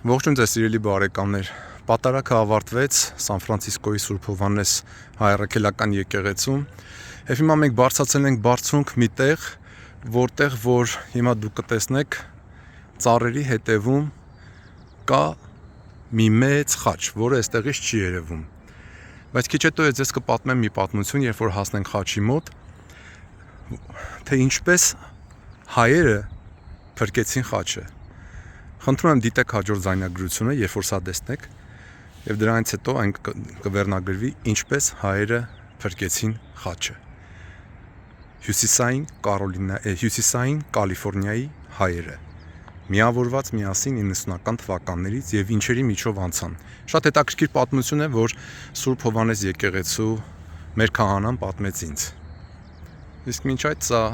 Ողջույն ձեզ սիրելի բարեկամներ, պատարագը ավարտվեց Սան Ֆրանցիսկոյի Սուրբ Հովհաննես հայրաքելական եկեղեցում եւ հիմա մենք բարձրացել ենք բարձունք մի տեղ, որտեղ որ հիմա դուք կտեսնեք ծառերի հետևում կա մի մեծ խաչ, որը այստեղից չի երևում։ Բայց քիչ հետո ես կպատմեմ մի պատմություն, երբ որ հասնենք խաչի մոտ, թե ինչպես հայերը փրկեցին խաչը։ Խնդրում եմ դիտեք հաջորդ ձայնագրությունը, երբ որ սա տեսնեք, եւ դրանից հետո այն կվերնագրվի ինչպես հայերը փրկեցին խաչը։ Հյուսիսային Կալիֆոռնիայի հայերը միավորված միասին 90-ական թվականներից եւ ինչերի միջով անցան։ Շատ հետաքրքիր պատմություն է, որ Սուրբ Հովհաննես եկեղեցու մեր քահանան պատմեց ինձ։ Իսկ մինչ այդ սա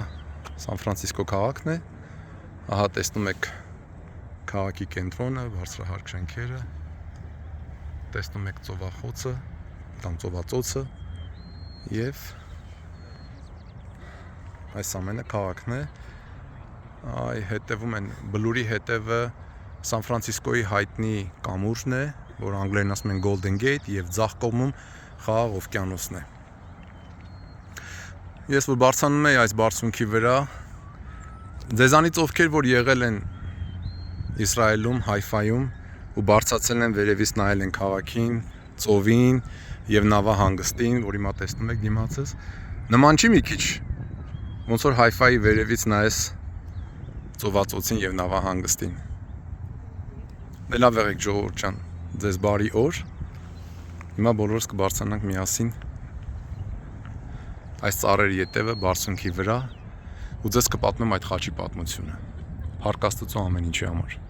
Սան Ֆրանցիսկո քաղաքն է։ Ահա տեսնում եք քաղաքի կենտրոնը, բարձրահարկ շենքերը, տեսնում եք ծովախոցը, կամ ծովածոցը եւ այս ամենը քաղաքն է։ Այ հետևում են բլուրի հետևը Սան Ֆրանցիսկոյի հայտնի կամուրջն է, որ անգլերեն ասում են Golden Gate, եւ ձախ կողմում Խաղաղ օվկիանոսն է։ Ես որ բարձրանում եի այս բարձունքի վրա, ձեզանից ովքեր որ եղել են Իսրայելում, Հայֆայում ու բարձրացել են վերևից նայել են քաղաքին, ծովին եւ նավահանգստին, որ հիմա տեսնում եք դիմացս, նման չի մի քիչ, ոնց որ Հայֆայի վերևից նայես ծովածոցին եւ նավահանգստին։ Դե լավ եղեք ժողովուրդ ջան, ձեզ բարի օր։ Հիմա բոլորս կբարձրանանք միասին այս ծառերի ետևը բարձունքի վրա ու ձեզ կպատմեմ այդ խաչի պատմությունը։ Փառք Աստծո ամեն ինչի համար։